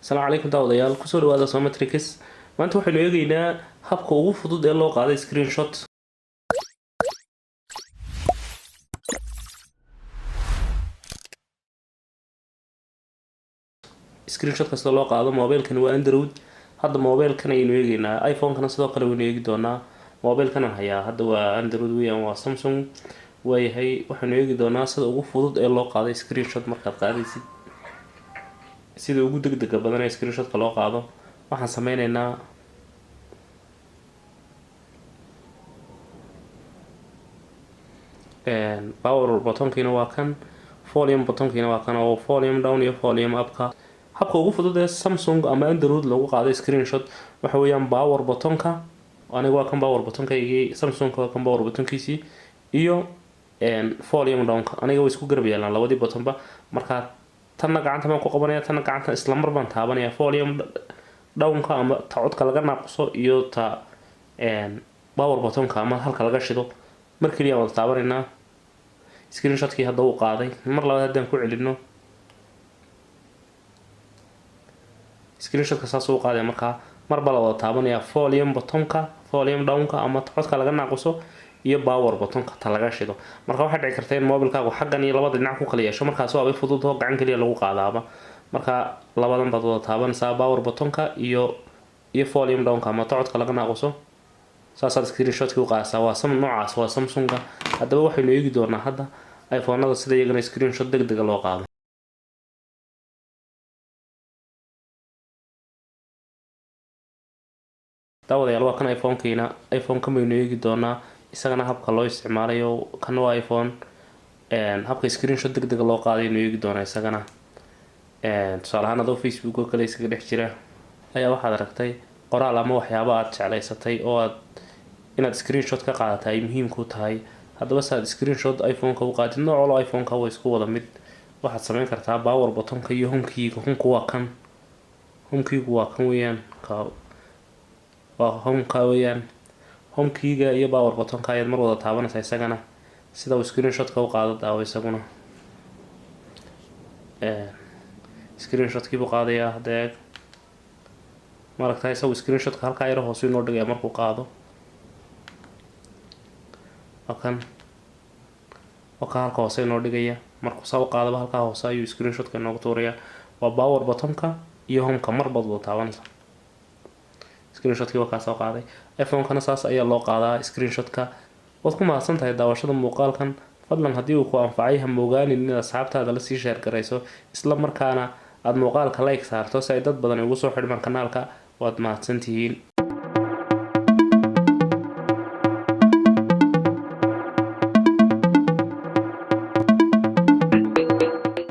السلام عليكم daawadayaal kusoo dhawaada Somatrix maanta waxaynu eegaynaa habka ugu fudud ee loo qaaday screenshot kasta loo qaado mobilkan waa Android hadda mobilkan aynu eegaynaa iPhone kana sidoo kale waynu eegi doonaa mobilkan aan hayaa hadda waa Android weeyaan waa Samsung waayahay waxaynu eegi doonaa sida ugu fudud ee loo qaaday screenshot markaad qaadaysid sida ugu degdega badan ee screenshot loo qaado waxaan sameynaynaa power button-kiina waa kan volume button-kiina waa kan oo volume down iyo volume up-ka habka ugu fudud ee Samsung ama Android lagu qaaday screenshot waxa weeyaan power button-ka aniga waa kan power button-kaygii Samsung waa kan power button-kiisii iyo volume down-ka aniga way isku garab yeelaan labadii button-ba marka tanna gacanta baan ku qabanaya tanna gacanta isla mar baan taabanaya volume down-ka ama ta codka laga naaquso iyo ta power button-ka ama halka laga shido mar kaliya wada taabanayna screenshot-kii hadda uu qaaday mar labaad hadaan ku celino screenshot-ka saas uu qaaday marka mar baa la wada taabanaya volume button-ka volume down-ka ama ta codka laga naaquso iyo power button-ka ta laga shido marka waxa dhici karta in mobilkaagu xaggan iyo labada dhinac ku kala yeesho markaas waa fudud oo gacan kaliya lagu qaadaaba marka labadan baad wada taabanaysaa power button-ka iyo volume down-ka ama ta codka laga naaquso saasaad screenshot-kii u qaadaysaa waa noocaas waa Samsung-ga haddaba waxaynu eegi doonaa hadda iPhone-nada sida iyagana screenshot degdeg loo qaado daawadayaal waa kan iPhone-kiina iPhone-ka maynu eegi doonaa isagana habka loo isticmaalayo kan waa iPhone habka screenshot degdeg loo qaaday inuu eegi doonaa isagana tusaale ahaan adoo Facebook oo kale isaga dhex jira ayaa waxaad aragtay qoraal ama waxyaabo aad jeclaysatay oo aad inaad screenshot ka qaadataa ay muhiim ku tahay haddaba saad screenshot iPhone-ka u qaadid nooc walba iPhone-ka waa isku wada mid waxaad sameyn kartaa power button-ka iyo home-kiiga home-ku waa kan home-kiigu waa kan weeyaan waa home-ka weeyaan home-kiiga iyo power button-ka ayaad mar wada taabanaysaa isagana sida uu screenshot-ka u qaado daawo isaguna screenshot-kii buu qaadayaa hadda maragtaa isagu screenshot-ka halkaa yar hoose inoo dhigaya markuu qaado kan halka hoose inoo dhigaya markuu saa u qaadaba halkaa hoose ayuu screenshot-ka inoogu tuuraya waa power button-ka iyo home-ka mar baad wada taabanaysaa screenshot-kii waa kaa soo qaaday iPhone-kana saas ayaa loo qaadaa screenshot-ka waad ku mahadsan tahay daawashada muuqaalkan fadlan haddii uu ku anfacay ha moogaanin inaad asxaabtaada la sii share garayso isla markaana aad muuqaalka like saarto si ay dad badan ugu soo xidhmaan kanaalka waad mahadsantihiin